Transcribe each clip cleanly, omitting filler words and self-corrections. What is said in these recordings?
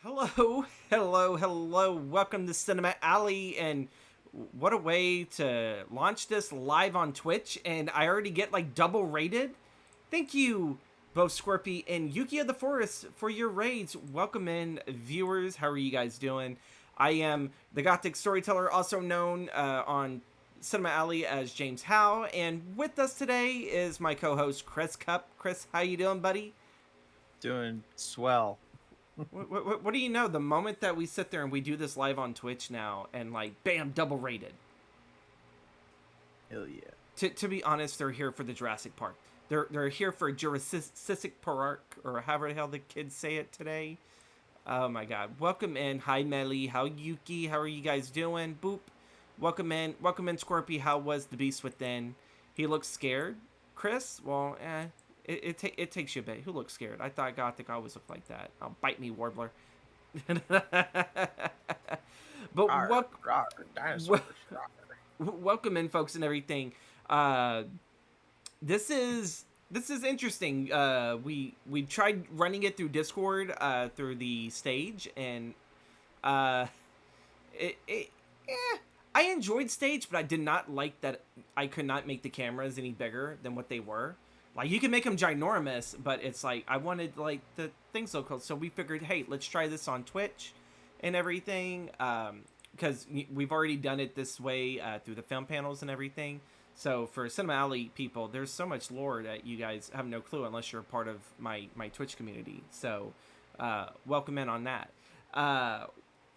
Hello, hello, hello. Welcome to Cinema Alley, and what a way to launch this live on Twitch. And I already get like double rated. Thank you, both Scorpy and Yuki of the Forest, for your raids. Welcome in, viewers. How are you guys doing? I am the Gothic Storyteller, also known on Cinema Alley as James Howe, and with us today is my co-host Chris Cup. Chris, how you doing, buddy? Doing swell. What do you know? The moment that we sit there and we do this live on Twitch now, and like, bam, double rated. Hell yeah. To be honest, they're here for the Jurassic Park. They're here for Jurassic Park, or however the hell the kids say it today. Oh my God! Welcome in. Hi Melly. How Yuki? How are you guys doing? Boop. Welcome in. Welcome in, Scorpy. How was the Beast Within? He looks scared. Chris? Well, it takes you a bit. Who looks scared? I thought Gothic always looked like that. Oh, bite me, Warbler. But Dinosaurs. welcome in, folks, and everything. This is interesting. We tried running it through Discord, through the stage, and uh, it I enjoyed stage, but I did not like that I could not make the cameras any bigger than what they were. Like, you can make them ginormous, but it's like I wanted like the things so cool. So we figured, hey, let's try this on Twitch and everything, because we've already done it this way through the film panels and everything. So for Cinema Alley people, there's so much lore that you guys have no clue unless you're a part of my Twitch community. So welcome in on that.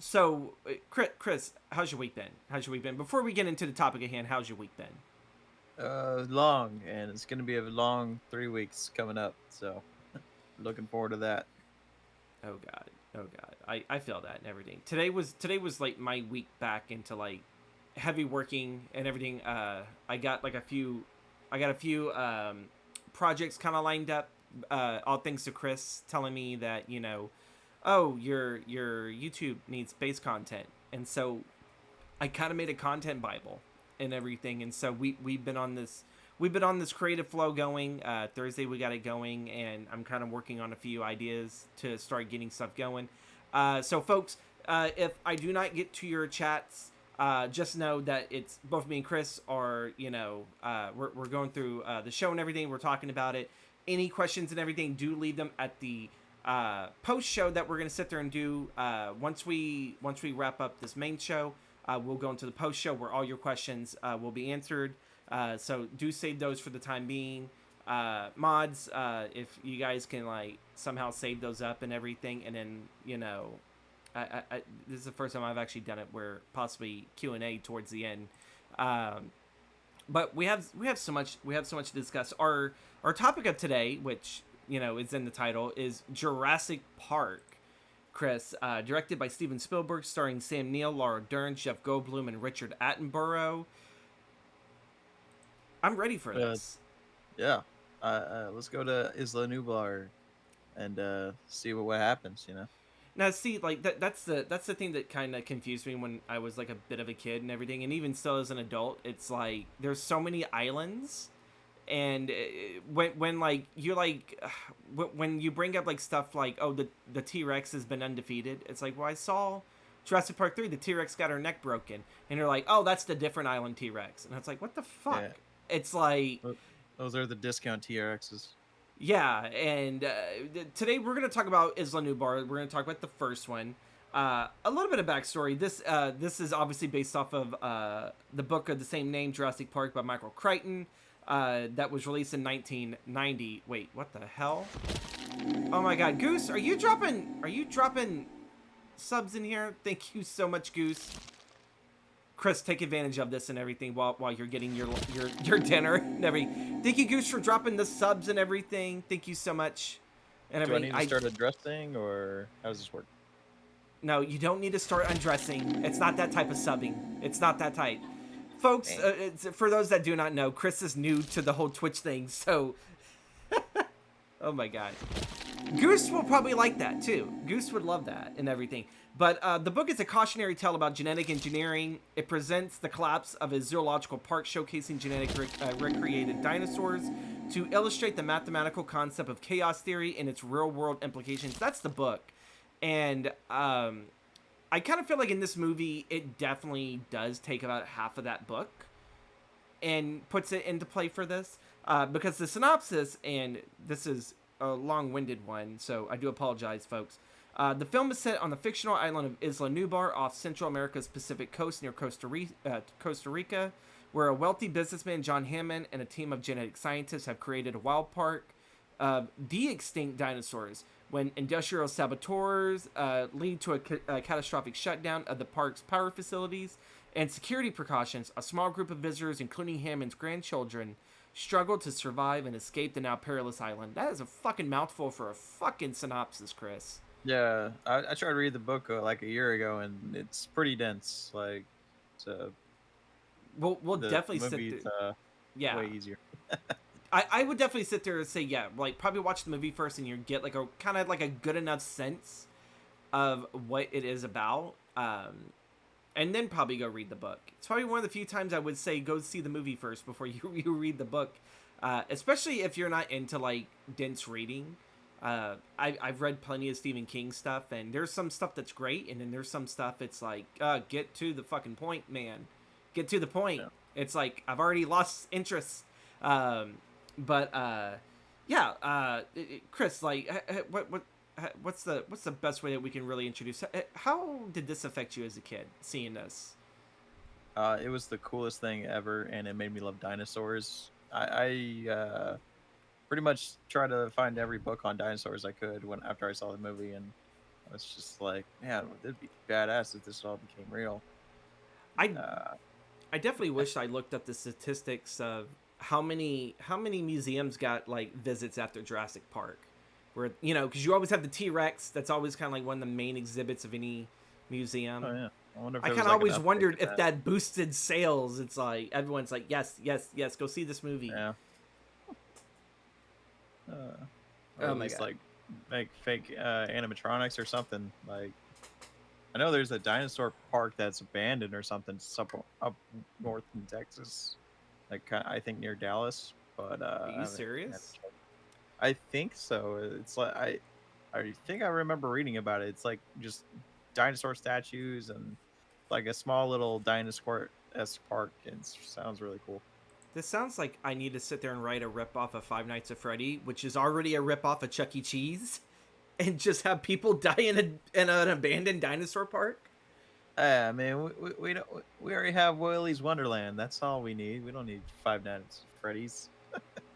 So Chris, how's your week been? How's your week been? Before we get into the topic at hand, how's your week been? Long, and it's gonna be a long 3 weeks coming up. So, looking forward to that. Oh God, oh God, I feel that and everything. Today was like my week back into like heavy working and everything. I got a few projects kind of lined up. All thanks to Chris telling me that, oh, your YouTube needs base content, and so I kind of made a content bible and everything. And so we've been on this creative flow going. Thursday we got it going, and I'm kind of working on a few ideas to start getting stuff going. So folks, if I do not get to your chats, just know that it's both me and Chris are, we're going through the show and everything. We're talking about it. Any questions and everything, do leave them at the post show that we're gonna sit there and do. Once we wrap up this main show, we'll go into the post show where all your questions will be answered. So do save those for the time being. Mods, if you guys can like somehow save those up and everything, and then this is the first time I've actually done it where possibly Q&A towards the end. But we have so much to discuss. Our topic of today, which is in the title, is Jurassic Park. Chris, directed by Steven Spielberg, starring Sam Neill, Laura Dern, Jeff Goldblum, and Richard Attenborough. I'm ready for this. Yeah. Let's go to Isla Nublar and see what happens. Now, see, like that's the thing that kind of confused me when I was like a bit of a kid and everything, and even still as an adult, it's like there's so many islands. And when like you like when you bring up like stuff like, oh, the T-Rex has been undefeated, it's like, well, I saw Jurassic Park 3, the T-Rex got her neck broken, and you're like, oh, that's the different island T-Rex, and it's like, what the fuck? Yeah. It's like, those are the discount T-Rexes. Yeah. And today we're gonna talk about Isla Nublar. We're gonna talk about the first one. A little bit of backstory. This is obviously based off of the book of the same name, Jurassic Park, by Michael Crichton. That was released in 1990. Wait, what the hell? Oh my God, Goose, are you dropping subs in here? Thank you so much, Goose. Chris, take advantage of this and everything while you're getting your dinner and everything. Thank you, Goose, for dropping the subs and everything. Thank you so much. And do I need to start undressing, or how does this work? No, you don't need to start undressing. It's not that type of subbing. It's not that tight. Folks, for those that do not know, Chris is new to the whole Twitch thing, so... Oh my God. Goose will probably like that, too. Goose would love that and everything. But the book is a cautionary tale about genetic engineering. It presents the collapse of a zoological park showcasing genetic recreated dinosaurs to illustrate the mathematical concept of chaos theory and its real-world implications. That's the book. And I kind of feel like in this movie, it definitely does take about half of that book and puts it into play for this. Because the synopsis, and this is a long-winded one, so I do apologize, folks. The film is set on the fictional island of Isla Nublar off Central America's Pacific coast near Costa Rica, where a wealthy businessman, John Hammond, and a team of genetic scientists have created a wild park of de-extinct dinosaurs. When industrial saboteurs lead to a catastrophic shutdown of the park's power facilities and security precautions, a small group of visitors, including Hammond's grandchildren, struggle to survive and escape the now perilous island. That is a fucking mouthful for a fucking synopsis, Chris. Yeah, I tried to read the book like a year ago, and it's pretty dense. Like, so We'll the definitely sit there. movie's Yeah, way easier. I would definitely sit there and say, yeah, like probably watch the movie first and you get like a kind of like a good enough sense of what it is about. And then probably go read the book. It's probably one of the few times I would say go see the movie first before you read the book, especially if you're not into like dense reading. I've read plenty of Stephen King stuff, and there's some stuff that's great, and then there's some stuff it's like, get to the fucking point, man. Get to the point. Yeah. It's like I've already lost interest. Um, but yeah, Chris, like, what's the best way that we can really introduce? How did this affect you as a kid seeing this? It was the coolest thing ever, and it made me love dinosaurs. I pretty much tried to find every book on dinosaurs I could when after I saw the movie, and I was just like, man, it'd be badass if this all became real. I Uh, I definitely wish I looked up the statistics of how many museums got like visits after Jurassic Park, where because you always have the T-Rex. That's always kind of like one of the main exhibits of any museum. oh yeah, I wonder if I there kind was of like an always uptick wondered in if that. that boosted sales. It's like everyone's like, yes, yes, yes, go see this movie. Yeah. Uh, or Oh at my least god. like make fake animatronics or something. Like I know there's a dinosaur park that's abandoned or something up north in Texas, like I think near Dallas, but Are I you haven't serious? checked. I think so. It's like I think I remember reading about it. It's like just dinosaur statues and like a small little dinosaur-esque park. And it sounds really cool. This sounds like I need to sit there and write a rip off of Five Nights at Freddy, which is already a rip off of Chuck E. Cheese, and just have people die in an abandoned dinosaur park. I mean, we don't we already have Willy's Wonderland. That's all we need. We don't need Five Nights at Freddy's.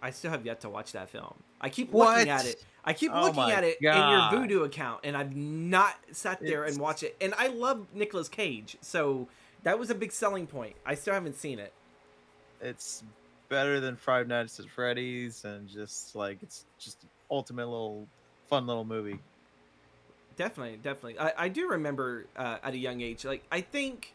I still have yet to watch that film. I keep looking at What? it. I keep Oh looking my at it in your god! Voodoo account, and I've not sat there and It's watched it. And I love Nicolas Cage, so that was a big selling point. I still haven't seen it. it's better than Five Nights at Freddy's, and just like it's just ultimate little fun little movie. Definitely, definitely. I do remember at a young age. Like I think,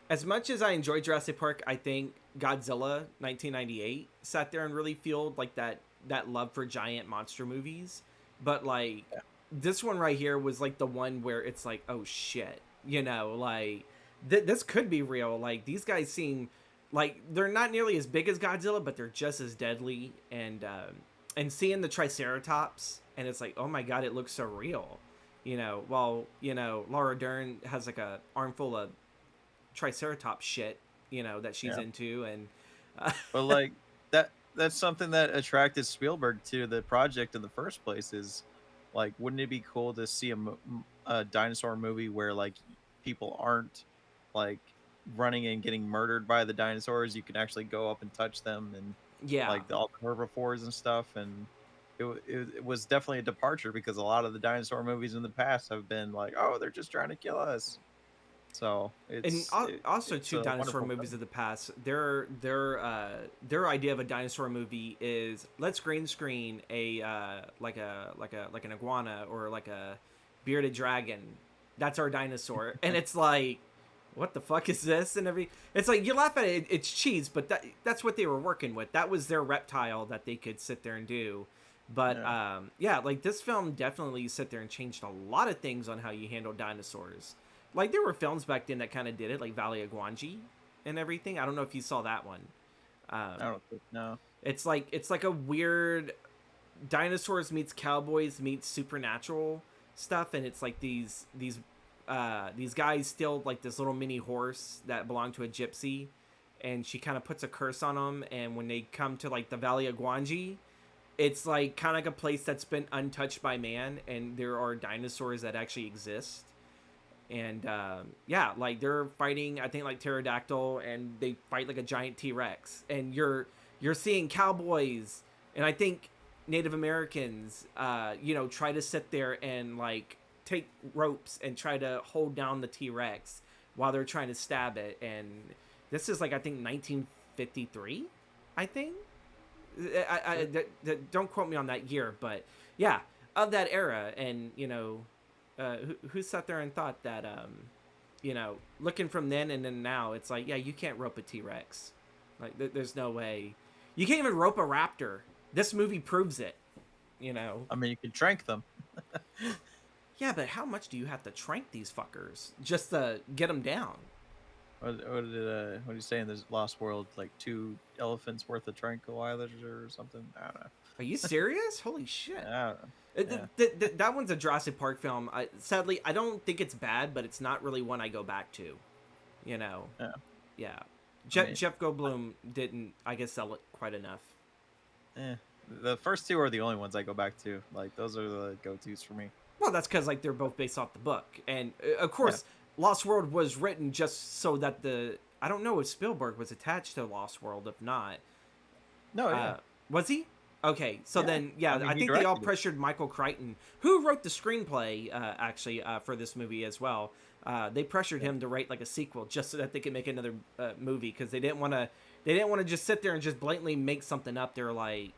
as much as I enjoyed Jurassic Park, I think Godzilla 1998 sat there and really fueled like that love for giant monster movies. But like Yeah. this one right here was like the one where it's like, oh shit, like this could be real. Like these guys seem like they're not nearly as big as Godzilla, but they're just as deadly. And seeing the Triceratops, and it's like, oh my god, it looks so real. While Laura Dern has like a armful of Triceratops shit, that she's Yeah. into, and But like that's something that attracted Spielberg to the project in the first place is like wouldn't it be cool to see a dinosaur movie where like people aren't like running and getting murdered by the dinosaurs, you can actually go up and touch them and yeah. like all the herbivores and stuff, and it was definitely a departure because a lot of the dinosaur movies in the past have been like, oh, they're just trying to kill us. So And also it's two a dinosaur wonderful movies thing. of the past. Their idea of a dinosaur movie is let's green screen a like an iguana or like a bearded dragon. That's our dinosaur, and it's like, what the fuck is this? And it's like you laugh at it. It's cheese, but that's what they were working with. That was their reptile that they could sit there and do. But Yeah. yeah, like this film definitely sit there and changed a lot of things on how you handle dinosaurs. Like there were films back then that kind of did it, like Valley of Guanji and everything. I don't know if you saw that one. I don't think no. It's like a weird dinosaurs meets cowboys meets supernatural, stuff, and it's like these guys steal like this little mini horse that belonged to a gypsy, and she kind of puts a curse on them. And when they come to like the Valley of Guanji, it's like kind of like a place that's been untouched by man, and there are dinosaurs that actually exist. And yeah, like they're fighting, I think like pterodactyl, and they fight like a giant T-Rex, and you're seeing cowboys, and I think Native Americans, try to sit there and like take ropes and try to hold down the T-Rex while they're trying to stab it. And this is like, I think 1953, I think. Don't quote me on that year, but yeah, of that era. And who sat there and thought that looking from then and then now, it's like, yeah, you can't rope a T-Rex. Like there's no way. You can't even rope a raptor. This movie proves it. I mean, you can trank them. Yeah, but how much do you have to trank these fuckers just to get them down? What did you say in this Lost World? Like 2 elephants worth of tranquilizers or something? I don't know. Are you serious? Holy shit. I don't know. That one's a Jurassic Park film. Sadly, I don't think it's bad, but it's not really one I go back to. Yeah. Yeah. I mean, Jeff Goldblum didn't, I guess, sell it quite enough. the first two are the only ones I go back to. Like those are the go-tos for me. Well, that's because like they're both based off the book, and of Yeah. course, Lost World was written just so that I don't know if Spielberg was attached to Lost World. If not, No, yeah. was he? Okay, so Yeah. then yeah, I mean, I he think they all directed it. pressured Michael Crichton, who wrote the screenplay actually for this movie as well. They pressured Yeah. him to write like a sequel just so that they could make another movie, because they didn't want to. They didn't want to just sit there and just blatantly make something up. They're like,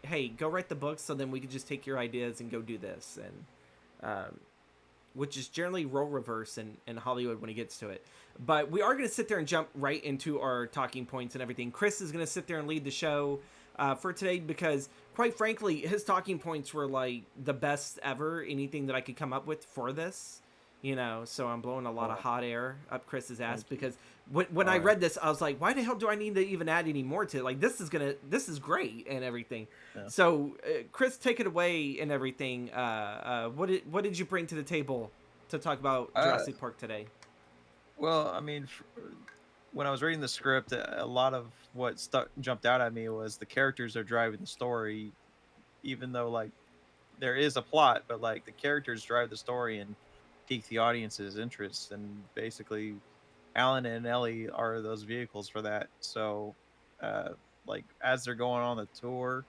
hey, go write the book, so then we could just take your ideas and go do this, and which is generally role reverse in Hollywood when it gets to it. But we are going to sit there and jump right into our talking points and everything. Chris is going to sit there and lead the show for today, because quite frankly, his talking points were like the best ever, anything that I could come up with for this. So I'm blowing a lot of Oh, hot air up Chris's ass, thank you. because when All I right. read this, I was like, why the hell do I need to even add any more to it? Like, this is great and everything. Yeah. So, Chris, take it away and everything. What did you bring to the table to talk about Uh, Jurassic Park today? well, I mean, when I was reading the script, a lot of what jumped out at me was the characters are driving the story, even though like there is a plot, but like the characters drive the story and pique the audience's interest. And basically, Alan and Ellie are those vehicles for that. So, uh, like as they're going on the tour,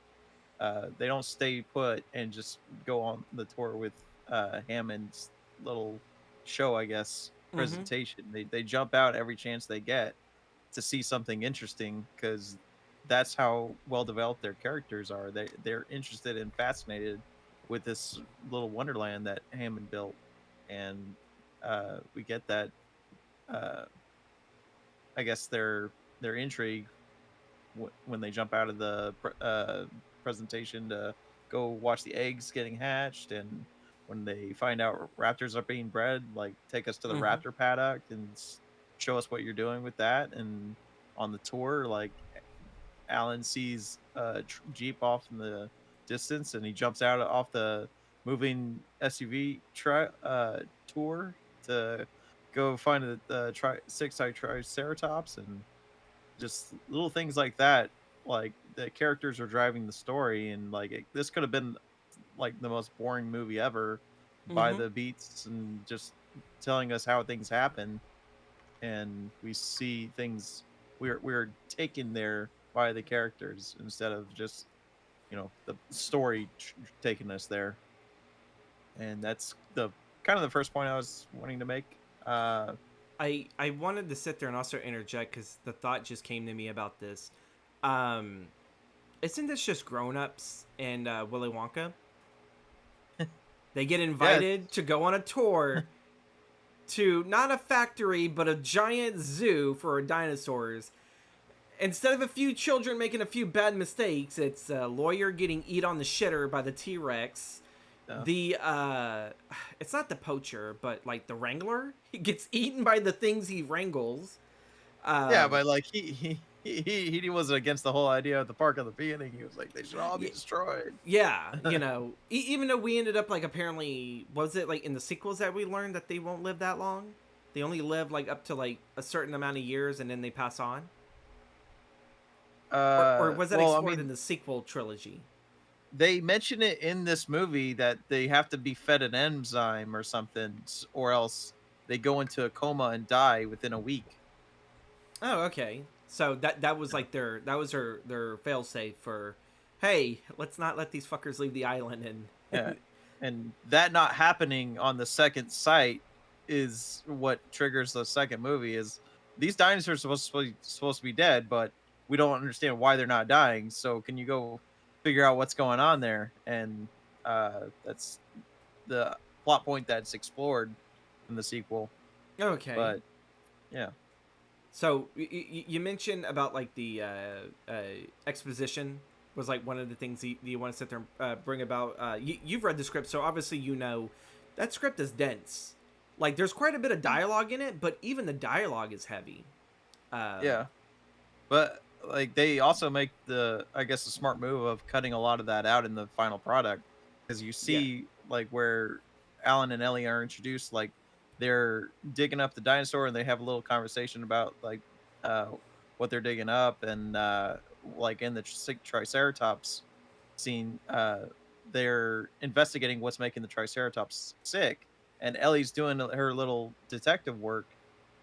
they don't stay put and just go on the tour with Hammond's little show, I guess, Mm-hmm. presentation. They jump out every chance they get to see something interesting, because that's how well developed their characters are. They're interested and fascinated with this little wonderland that Hammond built, and we get that. Uh, I guess their intrigue when they jump out of the presentation to go watch the eggs getting hatched, and when they find out raptors are being bred, like take us to the Mm-hmm. raptor paddock and show us what you're doing with that. And on the tour, like Alan sees a jeep off in the distance, and he jumps out off the moving SUV tour to go find the six-eyed triceratops. And just little things like that. Like the characters are driving the story, and like this could have been like the most boring movie ever by Mm-hmm. the beats and just telling us how things happen. And we see things, we're taken there by the characters instead of just the story taking us there. And that's the kind of the first point I was wanting to make. uh I wanted to sit there and also interject, because the thought just came to me about this. Um, isn't this just grown-ups and Willy Wonka? They get yeah. invited to go on a tour to not a factory but a giant zoo for dinosaurs. Instead of a few children making a few bad mistakes, it's a lawyer getting eat on the shitter by the T-Rex. uh, The it's not the poacher, but like the wrangler, he gets eaten by the things he wrangles. yeah, Um, but like he he wasn't against the whole idea of the park at the beginning. He was like, they should all be Y- destroyed. yeah, even though we ended up like apparently was it like in the sequels that we learned that they won't live that long? They only live like up to like a certain amount of years and then they pass on? Or was that Well, I explored in mean, the sequel trilogy? they mention it in this movie that they have to be fed an enzyme or something, or else they go into a coma and die within a week. Oh, okay. So that was like that was their failsafe for, hey, let's not let these fuckers leave the island Yeah. and And that not happening on the second site is what triggers the second movie. Is these dinosaurs supposed to be dead, but we don't understand why they're not dying. So can you go figure out what's going on there? And that's the plot point that's explored in the sequel. okay. But yeah, So you mentioned about like the exposition was like one of the things you want to sit there and bring about. You've read the script, so obviously you know that script is dense. Like there's quite a bit of dialogue in it, but even the dialogue is heavy. Um, yeah. But like they also make the, I guess, the smart move of cutting a lot of that out in the final product, because you yeah. see like where Alan and Ellie are introduced, like they're digging up the dinosaur and they have a little conversation about like uh what they're digging up, and like in the Triceratops scene, they're investigating what's making the Triceratops sick, and Ellie's doing her little detective work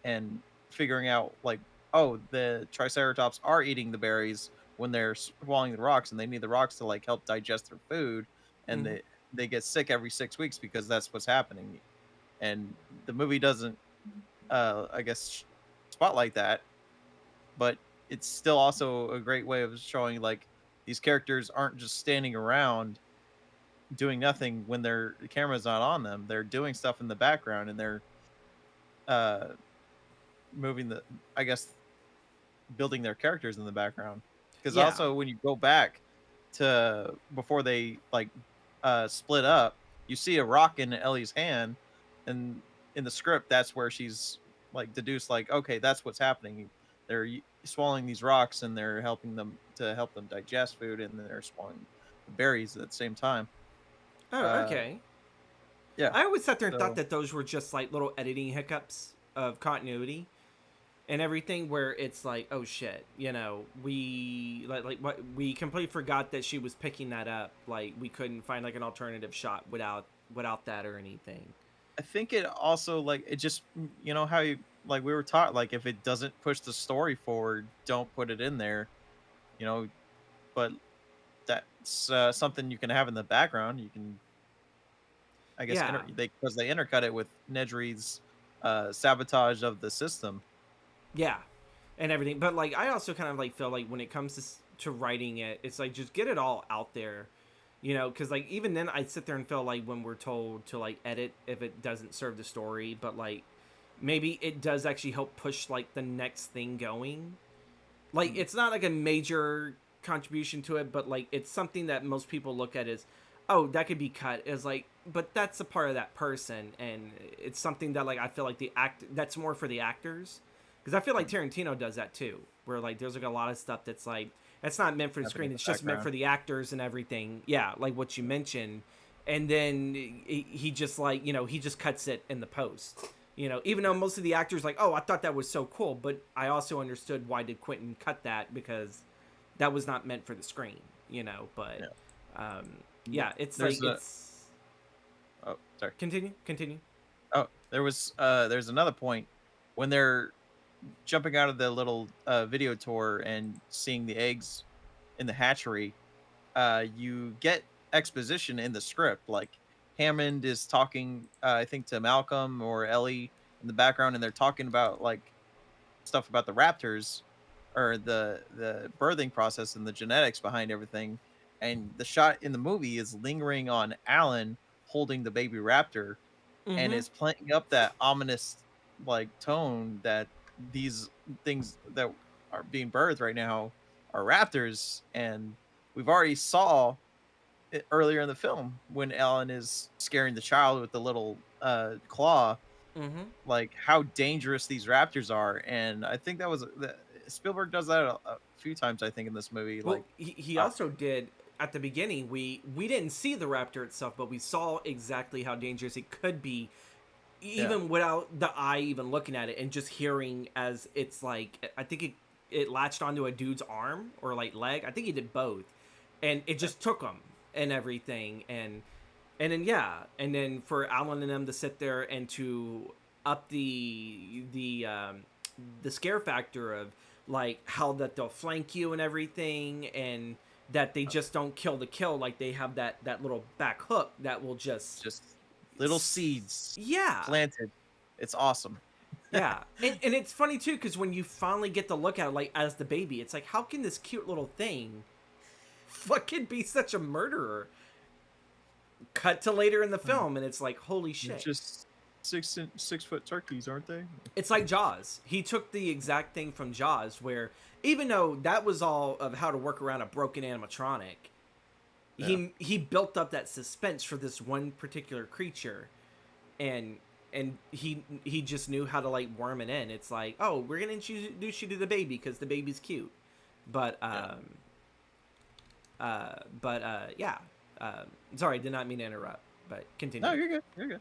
and figuring out like, oh, the Triceratops are eating the berries when they're swallowing the rocks, and they need the rocks to like help digest their food, and Hmm. they get sick every 6 weeks because that's what's happening. And the movie doesn't, I guess, spotlight that, but it's still also a great way of showing like these characters aren't just standing around doing nothing when the camera's not on them. They're doing stuff in the background, and they're uh moving the, I guess, building their characters in the background. Because Yeah. also when you go back to before they like split up, you see a rock in Ellie's hand, and in the script that's where she's like deduced like, okay, that's what's happening. They're swallowing these rocks and they're helping them to help them digest food, and then they're swallowing the berries at the same time. Oh, Uh okay. yeah. I always sat there and thought So that those were just like little editing hiccups of continuity and everything where it's like, oh shit, we like what we completely forgot that she was picking that up. Like we couldn't find like an alternative shot without that or anything. I think it also like it just you know how you like we were taught like if it doesn't push the story forward, don't put it in there, you know. But that's something you can have in the background. You can, I guess, Yeah. because they intercut it with Nedry's sabotage of the system. Yeah. And everything. But like I also kind of like feel like when it comes to writing it, it's like just get it all out there. Because like even then I sit there and feel like when we're told to like edit if it doesn't serve the story, but like maybe it does actually help push like the next thing going. Like Mm, it's not like a major contribution to it, but like it's something that most people look at as, oh, that could be cut. Is like, but that's a part of that person, and it's something that like I feel like the act that's more for the actors, because I feel like mm. Tarantino does that too, where like there's like a lot of stuff that's like it's not meant for the Happening screen, in it's the just meant for background. the actors and everything. Yeah, like what you mentioned, and then he just like he just cuts it in the post. Even though most of the actors like, oh, I thought that was so cool, but I also understood why did Quentin cut that because that was not meant for the screen. But Yeah. um, Th- yeah, it's like There's a it's oh sorry. continue. Oh, there's another point when they're jumping out of the little video tour and seeing the eggs in the hatchery. You get exposition in the script. Like Hammond is talking, I think, to Malcolm or Ellie in the background, and they're talking about like stuff about the raptors or the birthing process and the genetics behind everything. And the shot in the movie is lingering on Alan holding the baby raptor, and Mm-hmm. is playing up that ominous like tone that these things that are being birthed right now are raptors. And we've already saw it earlier in the film when Alan is scaring the child with the little claw, Mm-hmm. like how dangerous these raptors are. And I think that was Spielberg does that a few times, I think, in this movie. Well, Like, he uh, also did at the beginning. We didn't see the raptor itself, but we saw exactly how dangerous it could be, yeah, even without the eye even looking at it, and just hearing as it's like I think it latched onto a dude's arm or like leg. I think he did both, and it yeah, just took him and everything, and then yeah, and then for Alan and them to sit there and to up the scare factor of like how that they'll flank you and everything, and that they just don't kill the kill, like they have that little back hook that will just just little seeds yeah, planted. It's awesome. yeah. And it's funny too because when you finally get to look at it like as the baby, it's like how can this cute little thing fucking be such a murderer? Cut to later in the film and it's like holy They're shit. just 6 foot turkeys, aren't they? It's like Jaws. He took the exact thing from Jaws, where even though that was all of how to work around a broken animatronic, Yeah, he built up that suspense for this one particular creature, and he just knew how to like worm it in. It's like, oh, we're gonna introduce you to the baby because the baby's cute, but yeah. yeah. Sorry, did not mean to interrupt, but No, continue. you're good. You're good.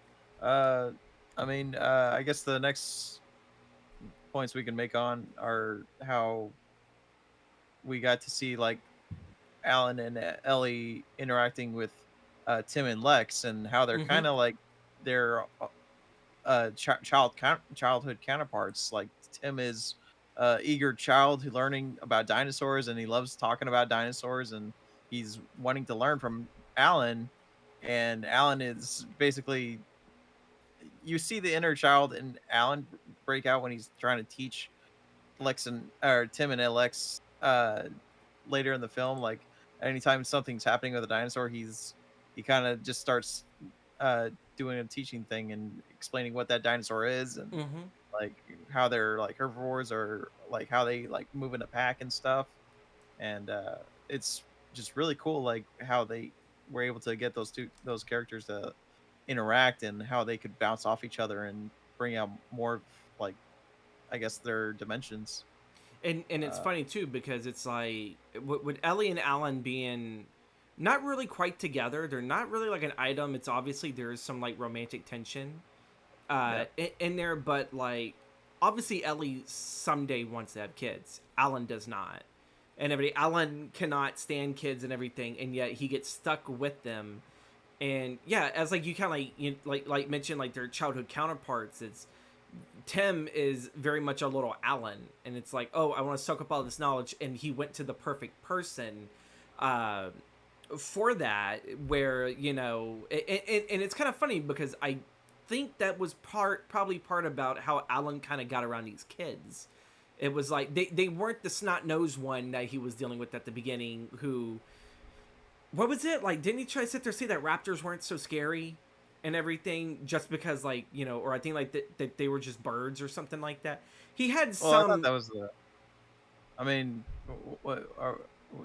I mean, I guess the next points we can make on are how we got to see like Alan and Ellie interacting with Tim and Lex, and how they're Mm-hmm. kind of like their childhood counterparts. Like Tim is eager child who learning about dinosaurs, and he loves talking about dinosaurs, and he's wanting to learn from Alan. And Alan is basically, you see the inner child in Alan break out when he's trying to teach Lex and or Tim and Alex later in the film. Like anytime something's happening with a dinosaur, he kind of just starts doing a teaching thing and explaining what that dinosaur is, and Mm-hmm. like how they're like herbivores, or like how they like move in a pack and stuff. And it's just really cool, like how they were able to get those characters to interact, and how they could bounce off each other and bring out more of, like, I guess, their dimensions. And it's Uh, funny too because it's like with Ellie and Alan being not really quite together. They're not really like an item. It's obviously there's some like romantic tension yeah, in there, but like obviously Ellie someday wants to have kids. Alan does not, and everybody Alan cannot stand kids and everything, and yet he gets stuck with them. And yeah, as like you kind of like like mentioned like their childhood counterparts. It's Tim is very much a little Alan, and it's like, oh, I want to soak up all this knowledge, and he went to the perfect person uh, for that. Where and it's kind of funny because I think that was probably part about how Alan kind of got around these kids. It was like they weren't the snot nosed one that he was dealing with at the beginning. Who what was it like? Didn't he try to sit there and say that raptors weren't so scary and everything just because like or I think like that they were just birds or something like that. He had well, I thought some. that was the, I mean, what are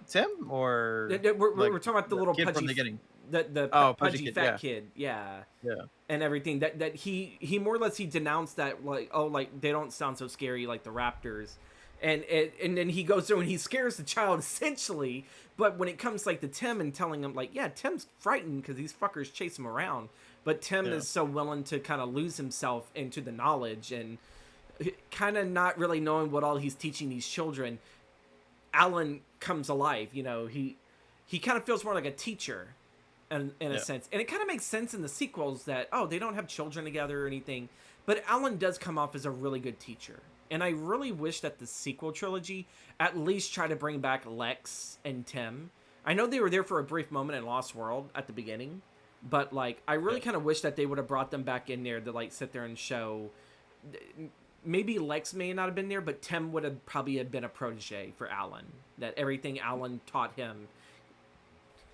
Tim, or We're like talking about the the little kid from the beginning? the Oh, Pudgy pudgy Kid, fat yeah, kid, yeah, yeah, and everything that he more or less he denounced that like oh like they don't sound so scary like the raptors, and then he goes through and he scares the child essentially. But when it comes like to Tim and telling him like yeah Tim's frightened because these fuckers chase him around, but Tim yeah, is so willing to kind of lose himself into the knowledge and kind of not really knowing what all he's teaching these children. Alan comes alive. He kind of feels more like a teacher in a yeah. sense. And it kind of makes sense in the sequels that, oh, they don't have children together or anything. But Alan does come off as a really good teacher. And I really wish that the sequel trilogy at least try to bring back Lex and Tim. I know they were there for a brief moment in Lost World at the beginning, but like I Yeah. really kind of wish that they would have brought them back in there to like sit there and show maybe Lex may not have been there, but Tim would have probably have been a protege for Alan. That everything Alan taught him,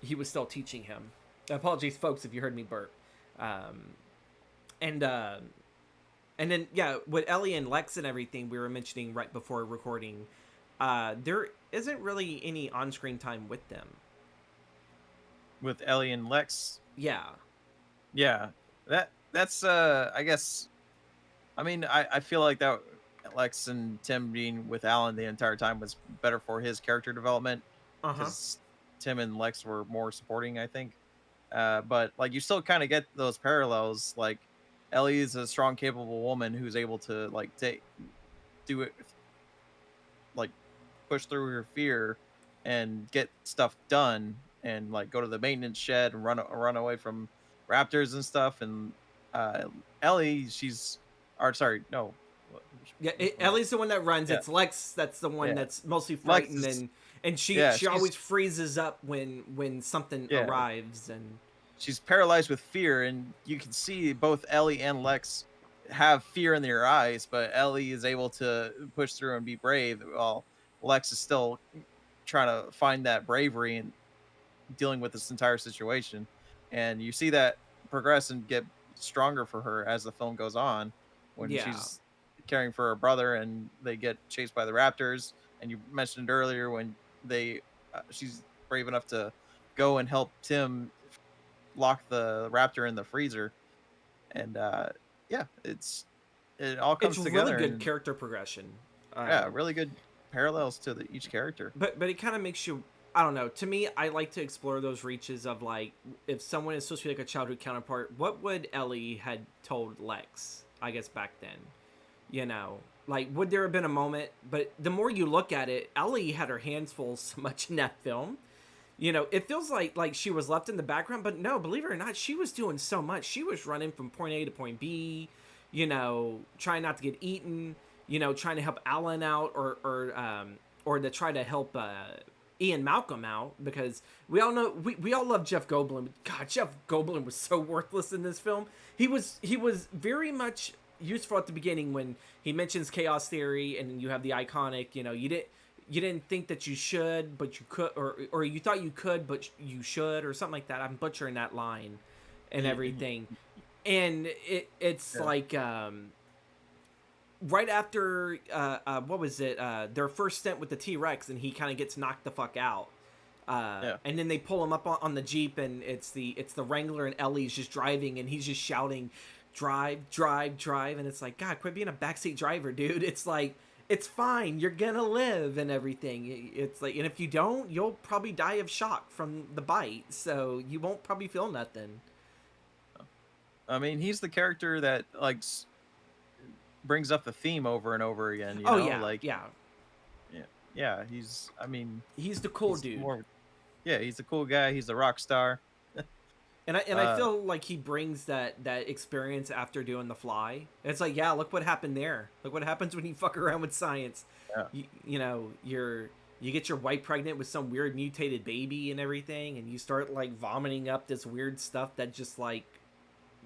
he was still teaching him. Apologies, folks, if you heard me burp. Um, and uh, and then yeah, with Ellie and Lex and everything we were mentioning right before recording, there isn't really any on-screen time with them. With Ellie and Lex, Yeah. yeah. That's I guess, I mean, I feel like that Lex and Tim being with Alan the entire time was better for his character development Uh-huh. because Tim and Lex were more supporting, I think. But like you still kind of get those parallels. Like Ellie is a strong, capable woman who's able to like take do it like push through her fear and get stuff done and like go to the maintenance shed and run away from raptors and stuff. And uh Ellie, she's or sorry, no, Yeah, which one? Ellie's the one that runs. Yeah, It's Lex that's the one yeah. that's mostly Lex frightened, is and she yeah, she she's always freezes up when something yeah, arrives. And she's paralyzed with fear, and you can see both Ellie and Lex have fear in their eyes, but Ellie is able to push through and be brave while Lex is still trying to find that bravery and dealing with this entire situation. And you see that progress and get stronger for her as the film goes on when yeah, she's caring for her brother and they get chased by the raptors. And you mentioned earlier when they she's brave enough to go and help Tim lock the raptor in the freezer. And yeah, it all it's comes really together. good And character progression. yeah, really good parallels to each character. But it kind of makes you, I don't know, to me I like to explore those reaches of like, if someone is supposed to be like a childhood counterpart, what would Ellie had told Lex, I guess, back then? You know, like, would there have been a moment? But the more you look at it, Ellie had her hands full so much in that film. You know, it feels like she was left in the background, but no, believe it or not, she was doing so much. She was running from point A to point B, you know, trying not to get eaten, you know, trying to help Alan out, or to try to help Ian Malcolm out, because we all know, we all love Jeff Goldblum. God, Jeff Goldblum was so worthless in this film. He was very much useful at the beginning when he mentions chaos theory, and you have the iconic, you know, you didn't think that you should, but you could, or you thought you could, but you should, or something like that. I'm butchering that line and Y- everything. And it's Yeah, like, right after what was it? Their first stint with the T-Rex, and he kind of gets knocked the fuck out. yeah. And then they pull him up on the Jeep, and it's the Wrangler, and Ellie's just driving, and he's just shouting, "Drive, drive, drive!" And it's like, God, quit being a backseat driver, dude. It's like, it's fine, you're gonna live and everything. It's like, and if you don't, you'll probably die of shock from the bite, so you won't probably feel nothing. I mean, he's the character that like brings up the theme over and over again, you Oh know? yeah, Like, yeah. yeah, yeah, he's I mean, He's the cool he's dude. more yeah, he's a cool guy, he's a rock star. And I Uh, feel like he brings that experience after doing The Fly. It's like, yeah, look what happened there. Look what happens when you fuck around with science. yeah, You know, you get your wife pregnant with some weird mutated baby and everything, and you start like vomiting up this weird stuff that just like,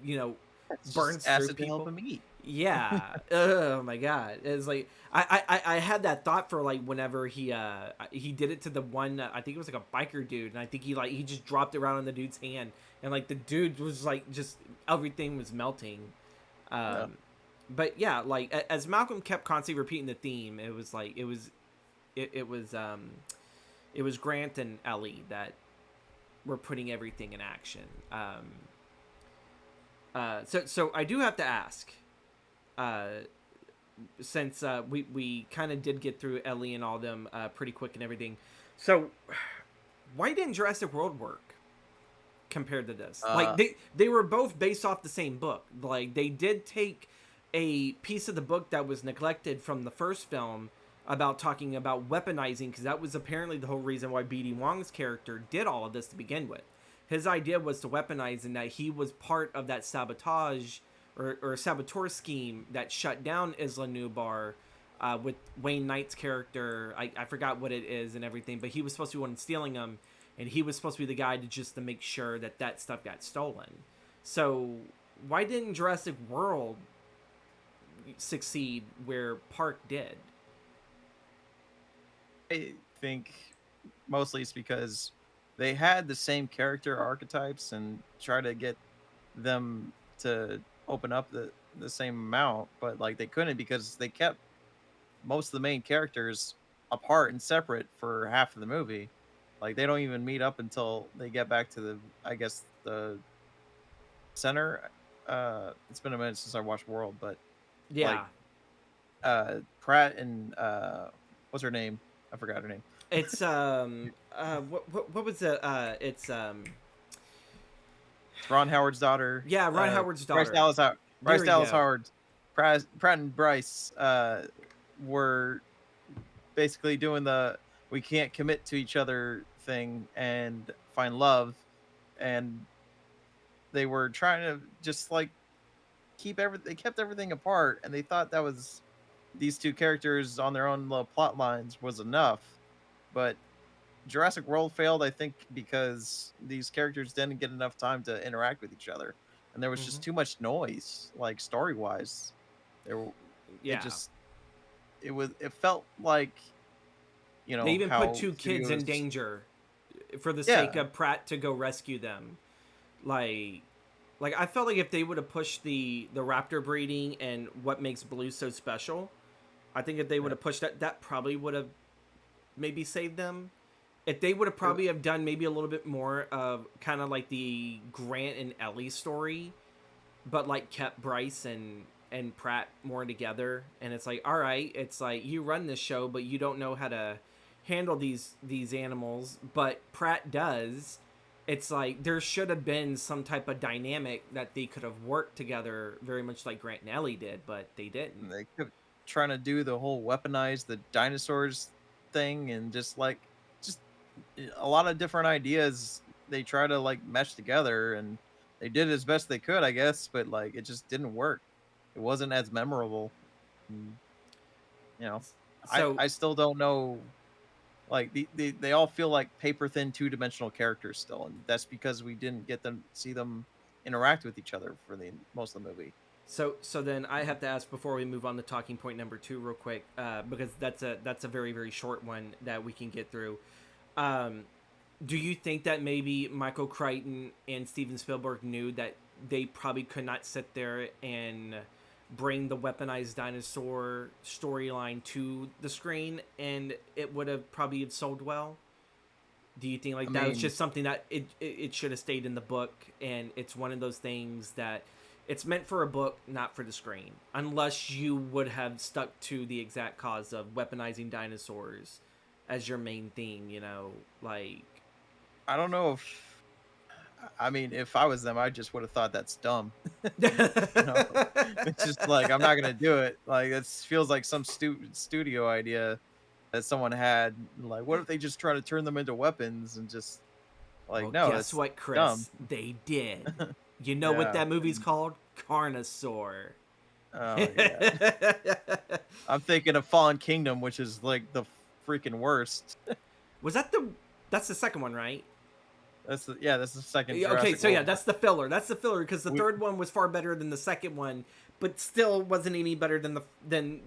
you know, it's just burns through acid to help people. him eat. Yeah. Oh my god. It's like, I had that thought for like whenever he did it to the one, I think it was like a biker dude, and I think he just dropped it around in the dude's hand, and like the dude was like, just everything was melting. Yeah. But yeah, like as Malcolm kept constantly repeating the theme, it was like it was Grant and Ellie that were putting everything in action. So I do have to ask, uh, since we kind of did get through Ellie and all them pretty quick and everything. So why didn't Jurassic World work compared to this? Like, Uh, they were both based off the same book. Like, they did take a piece of the book that was neglected from the first film about talking about weaponizing, because that was apparently the whole reason why BD Wong's character did all of this to begin with. His idea was to weaponize, and that he was part of that sabotage, or saboteur scheme that shut down Isla Nublar, with Wayne Knight's character. I forgot what it is and everything, but he was supposed to be one stealing them, and he was supposed to be the guy to make sure that stuff got stolen. So why didn't Jurassic World succeed where Park did? I think mostly it's because they had the same character archetypes and try to get them to open up the same amount, but like they couldn't because they kept most of the main characters apart and separate for half of the movie. Like they don't even meet up until they get back to the I guess the center. It's been a minute since I watched World, but like Yeah, Pratt and what's her name? I forgot her name. It's what was the it's It's Ron Howard's daughter. yeah, Ron Howard's Bryce daughter. Dallas Howard. There Bryce we Dallas go. Howard. Pratt and Bryce were basically doing the we can't commit to each other thing and find love, and they were trying to just like keep everything. They kept everything apart, and they thought that was these two characters on their own little plot lines was enough. But Jurassic World failed, I think, because these characters didn't get enough time to interact with each other, and there was Hmm. just too much noise, like story wise. There, it Yeah, just it felt like they even put how two kids in studios, danger for the sake yeah, of Pratt to go rescue them. Like, I felt like if they would have pushed the raptor breeding and what makes Blue so special, I think if they would yeah. have pushed that, that probably would have maybe saved them. If they would have It, probably have done maybe a little bit more of kind of like the Grant and Ellie story, but like kept Bryce and Pratt more together, and it's like, all right, it's like you run this show but you don't know how to handle these animals, but Pratt does. It's like there should have been some type of dynamic that they could have worked together very much like Grant and Ellie did, but they didn't. they kept trying to do the whole weaponize the dinosaurs thing, and just a lot of different ideas they try to like mesh together, and they did as best they could, I guess, but like it just didn't work. It wasn't as memorable. And, you know, So I still don't know. Like they all feel like paper thin two-dimensional characters still, and that's because we didn't get them see them interact with each other for the most of the movie. so then I have to ask before we move on to talking point number two real quick, because that's a very very short one that we can get through. Um, do you think that maybe Michael Crichton and Steven Spielberg knew that they probably could not sit there and bring the weaponized dinosaur storyline to the screen, and it would have probably have sold well? Do you think I like that was mean, just something that it should have stayed in the book, and it's one of those things that it's meant for a book, not for the screen, unless you would have stuck to the exact cause of weaponizing dinosaurs as your main theme, like I don't know if I mean, if I was them, I just would have thought that's dumb. You know, it's just like I'm not gonna do it. Like it feels like some stupid studio idea that someone had. Like, what if they just try to turn them into weapons and just like Well, no, guess that's what, dumb. Chris? They did. You know what Yeah. that movie's called? Carnosaur. Oh yeah. I'm thinking of Fallen Kingdom, which is like the freaking worst. Was that the? That's the second one, right? That's the second Yeah, okay, Jurassic so yeah, World. that's the filler. That's the filler because the We, third one was far better than the second one, but still wasn't any better than uh, than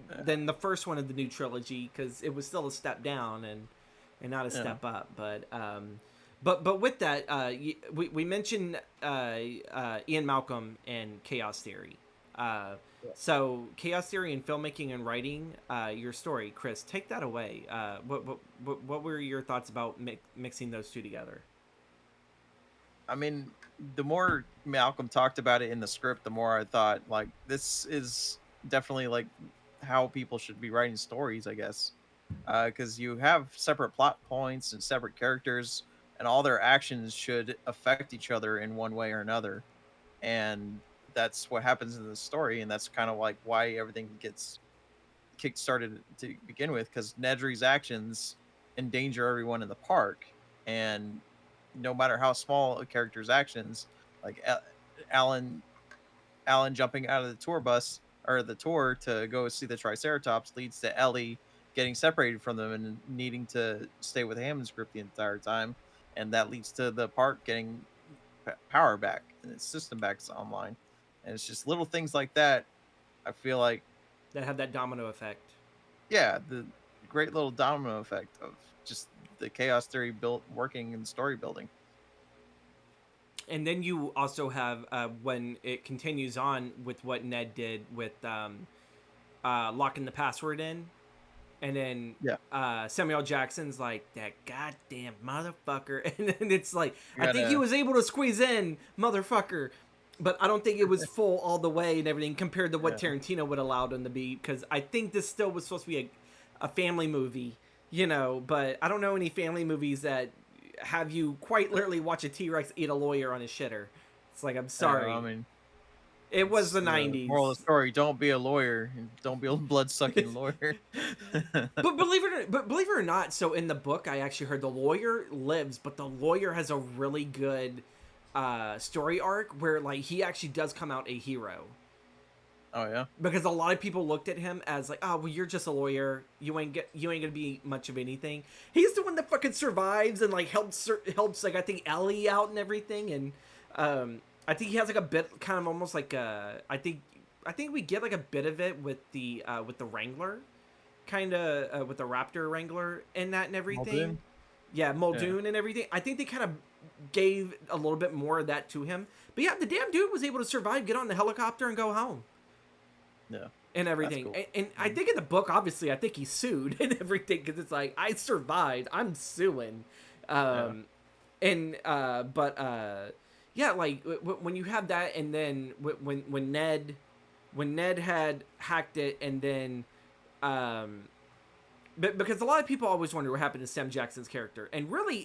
the first one of the new trilogy because it was still a step down and not a yeah. step up. But with that, we mentioned Ian Malcolm and Chaos Theory. Uh, Yeah. so Chaos Theory in filmmaking and writing, your story, Chris, take that away. What were your thoughts about mixing those two together? I mean, the more Malcolm talked about it in the script, the more I thought like this is definitely like how people should be writing stories, I guess. Because you have separate plot points and separate characters, and all their actions should affect each other in one way or another. And that's what happens in the story, and that's kind of like why everything gets kick started to begin with, because Nedry's actions endanger everyone in the park, and no matter how small a character's actions, like Alan Alan jumping out of the tour bus or the tour to go see the Triceratops leads to Ellie getting separated from them and needing to stay with Hammond's group the entire time, and that leads to the park getting power back and its system back online, and it's just little things like that. I feel like That have that domino effect. yeah, the great little domino effect of just the chaos theory built working in story building. And then you also have when it continues on with what Ned did with locking the password in, and then Yeah, Samuel Jackson's like that goddamn motherfucker, and then it's like you I think he gotta was able to squeeze in motherfucker. but I don't think it was full all the way and everything compared to what Yeah. Tarantino would allow them to be. Because I think this still was supposed to be a family movie, you know. But I don't know any family movies that have you quite literally watch a T Rex eat a lawyer on his shitter. It's like, I'm Yeah, I sorry, mean, it was it's the the moral of '90s. the story. Don't be a lawyer. And don't be a blood sucking lawyer. But believe it or not, so in the book, I actually heard the lawyer lives, but the lawyer has a really good story arc where like he actually does come out a hero, Oh yeah. because a lot of people looked at him as like, oh well, you're just a lawyer, you ain't gonna be much of anything. He's the one that fucking survives and like helps like I think Ellie out and everything, and I think he has like a bit kind of almost like I think we get like a bit of it with the Wrangler, kind of with the Raptor Wrangler and that and everything. Muldoon? Yeah, Yeah. Muldoon and everything. I think they kind of gave a little bit more of that to him. But yeah, the damn dude was able to survive, get on the helicopter, and go home Yeah. and That's everything. cool. And I Mhm. think in the book, obviously, I think he sued and everything because it's like I survived, I'm suing. Yeah. Um, but yeah, like when you have that, and then when Ned had hacked it, and then um but because a lot of people always wonder what happened to Sam Jackson's character, and really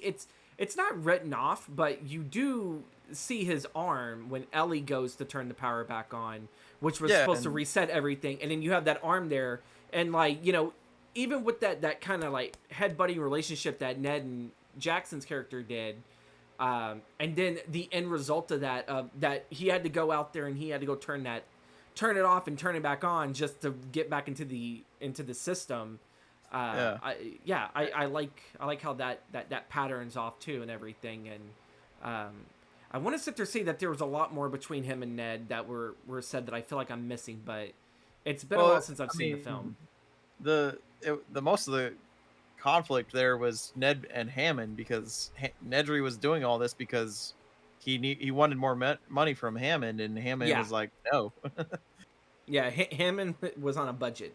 it's not written off, but you do see his arm when Ellie goes to turn the power back on, which was Yeah, supposed to and reset everything, and then you have that arm there, and like, you know, even with that kind of like headbutting relationship that Ned and Jackson's character did, and then the end result of that that he had to go out there and he had to go turn it off and turn it back on just to get back into the system. yeah. I like how that patterns off too and everything, and I want to sit there and say that there was a lot more between him and Ned that were said that I feel like I'm missing, but it's been a while Well, since I've I seen the film. mean, the most of the conflict there was Ned and Hammond because Nedry was doing all this because he wanted more money from Hammond, and Hammond Yeah, was like, no. yeah, Hammond was on a budget.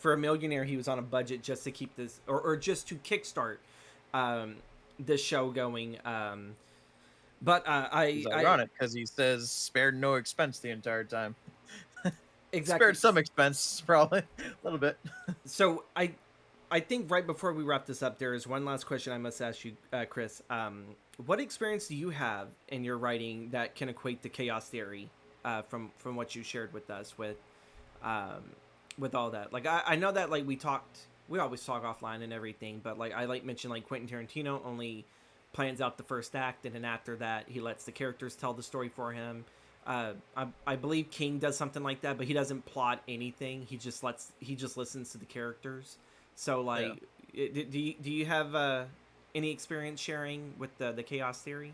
For a millionaire, he was on a budget just to keep this, or just to kickstart um, this show going. But It's I ironic because he says spared no expense the entire time. exactly. Spared some expense, probably a little bit. So I think right before we wrap this up, there is one last question I must ask you, Chris. What experience do you have in your writing that can equate to chaos theory, from what you shared with us um, with all that? Like I know that like we always talk offline and everything, but like I like mentioned like Quentin Tarantino only plans out the first act, and then after that he lets the characters tell the story for him. I believe King does something like that, but he doesn't plot anything. He just listens to the characters. So Yeah. like, do you have any experience sharing with the chaos theory?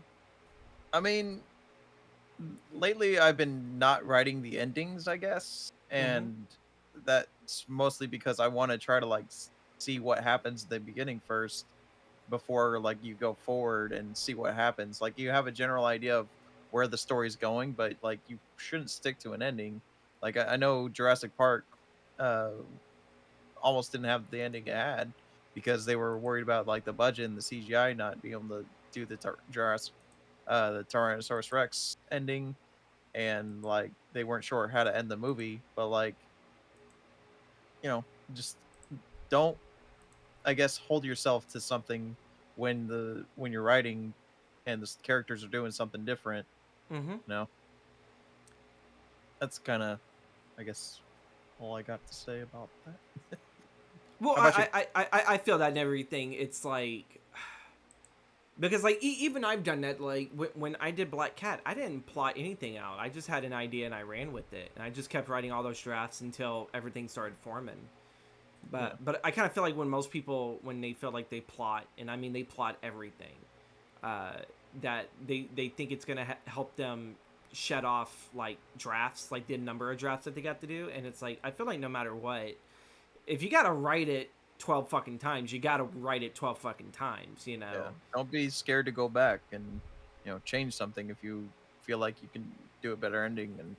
I mean, lately I've been not writing the endings, I guess, Mm-hmm. and that's mostly because I want to try to like see what happens at the beginning first before like you go forward and see what happens. Like you have a general idea of where the story's going, but like you shouldn't stick to an ending. Like I know Jurassic Park uh almost didn't have the ending it had because they were worried about like the budget and the CGI not being able to do the Jurassic the Tyrannosaurus Rex ending, and like they weren't sure how to end the movie, but like, just don't, I guess, hold yourself to something when you're writing and the characters are doing something different, Mm-hmm. you know. That's kind of, I guess, all I got to say about that. Well, How about you? I feel that and everything. It's like, because like even I've done that. Like when I did Black Cat, I didn't plot anything out. I just had an idea and I ran with it, and I just kept writing all those drafts until everything started forming. Yeah. But I kind of feel like when most people, when they feel like they plot, and I mean they plot everything, uh, that they think it's gonna help them shed off like drafts, like the number of drafts that they got to do, and it's like I feel like no matter what, if you gotta write it 12 fucking times, you gotta write it 12 fucking times, you Yeah. know. Don't be scared to go back and change something if you feel like you can do a better ending, and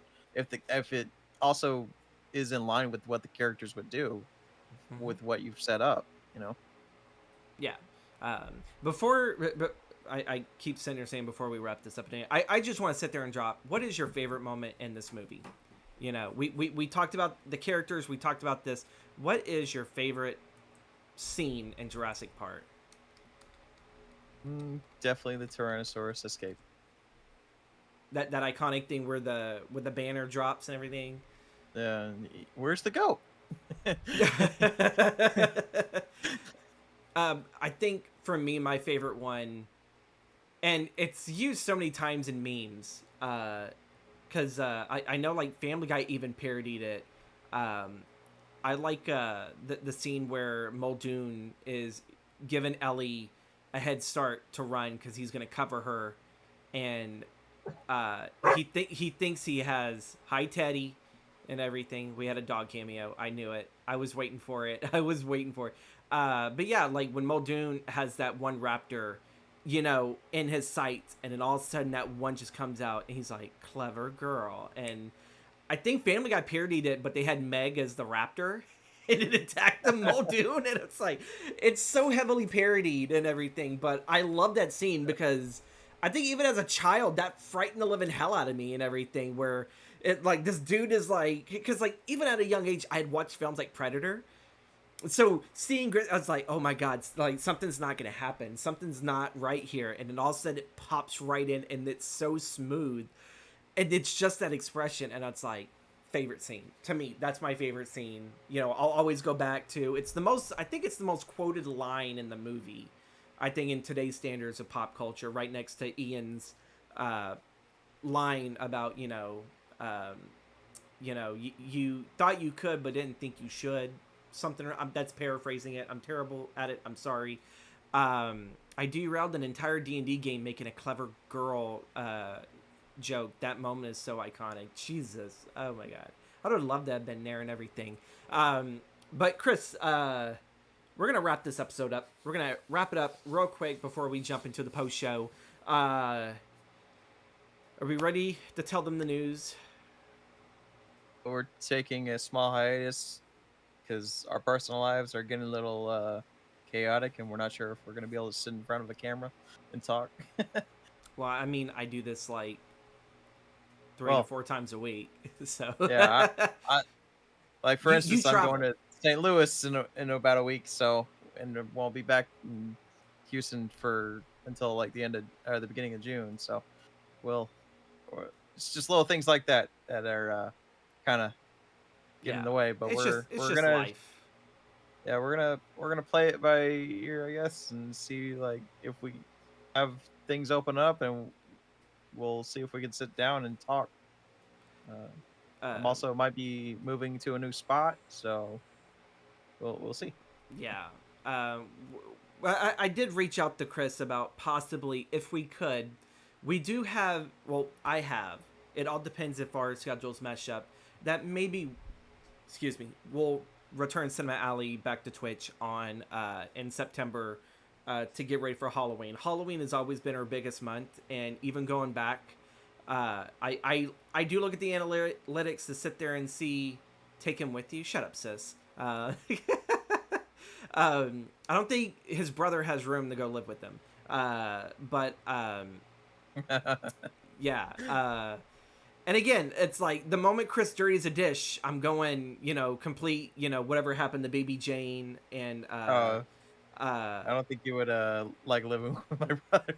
if it also is in line with what the characters would do Mm-hmm. with what you've set up. Yeah. Before I keep sitting here saying before we wrap this up today, I just want to sit there and drop. What is your favorite moment in this movie? You know, we talked about the characters. We talked about this. What is your favorite scene in Jurassic Park? Definitely the Tyrannosaurus escape. That iconic thing where the banner drops and everything. Where's the goat? I think for me, my favorite one, and it's used so many times in memes, because I know like Family Guy even parodied it. I like the scene where Muldoon is giving Ellie a head start to run because he's gonna cover her, and he thinks he has Hi Teddy and everything. We had a dog cameo. I knew it. I was waiting for it. I was waiting for it. But yeah, like when Muldoon has that one raptor, you know, in his sights, and then all of a sudden that one just comes out, and he's like, "Clever girl." And I think Family Guy parodied it, but they had Meg as the raptor. And it attacked the Muldoon, and it's like, it's so heavily parodied and everything. But I love that scene because I think even as a child, that frightened the living hell out of me and everything. Where it like this dude is like, because like even at a young age, I had watched films like Predator. So seeing I was like, oh my god, like something's not gonna happen, something's not right here, and then all of a sudden it pops right in, and it's so smooth, and it's just that expression, and it's like favorite scene to me. That's my favorite scene. You know, I'll always go back to. It's the most. I think it's the most quoted line in the movie. I think in today's standards of pop culture, right next to Ian's line about you thought you could but didn't think you should. Something that's paraphrasing it. I'm terrible at it. I'm sorry. I derailed an entire D&D game making a clever girl joke. That moment is so iconic. Jesus. Oh my god. I would have loved to have been there and everything. But Chris, we're going to wrap this episode up. We're going to wrap it up real quick before we jump into the post show. Are we ready to tell them the news? We're taking a small hiatus because our personal lives are getting a little chaotic, and we're not sure if we're going to be able to sit in front of a camera and talk. Well, I mean, I do this like 3 to 4 times a week, so yeah. I like for instance, I'm travel. going to St. Louis in about a week, so and won't be back in Houston for until like the beginning of June. So it's just little things like that are kind of getting in the way. But it's we're just gonna life. yeah we're gonna play it by ear, I guess, and see like if we have things open up, and we'll see if we can sit down and talk. I'm also might be moving to a new spot, so we'll see. Yeah. I did reach out to Chris about possibly if we could. We do have. Well, I have. It all depends if our schedules mesh up. That maybe, excuse me, we'll return Cinema Alley back to Twitch on in September to get ready for Halloween. Halloween has always been our biggest month, and even going back, I do look at the analytics to sit there and see. Take him with you. Shut up, sis. I don't think his brother has room to go live with him. But yeah. And again, it's like the moment Chris dirties a dish, I'm going, complete, whatever happened to Baby Jane and I don't think you would like living with my brother.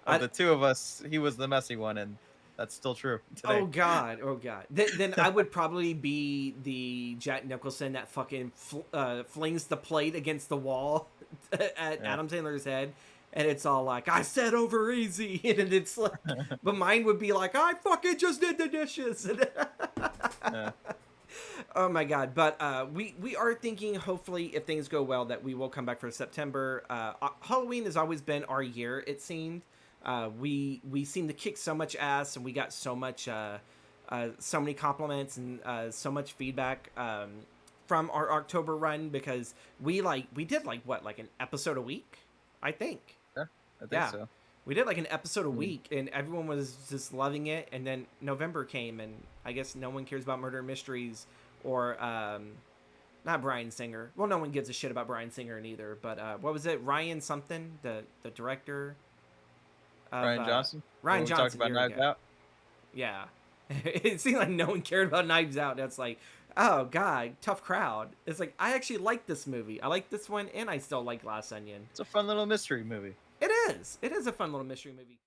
Of the two of us, he was the messy one, and that's still true today. Oh god. Then I would probably be the Jack Nicholson that fucking flings the plate against the wall at Adam Sandler's head, and it's all like, "I said over easy," and it's like, but mine would be like, "I fucking just did the dishes." Oh my god. But we are thinking, hopefully, if things go well, that we will come back for September. Halloween has always been our year, it seemed. We seem to kick so much ass, and we got so much so many compliments and so much feedback from our October run, because we did like an episode a week, I think. Yeah, I think so. We did like an episode a week, and everyone was just loving it. And then November came, and I guess no one cares about murder mysteries or Not Bryan Singer. Well, no one gives a shit about Bryan Singer neither. But what was it? Ryan something, the director of Ryan Johnson, Ryan when we talked Johnson. about Here we Knives go. Out. Yeah. It seemed like no one cared about Knives Out. That's like, oh god, tough crowd. It's like I actually like this movie. I like this one, and I still like Glass Onion. It's a fun little mystery movie. It is. It is a fun little mystery movie.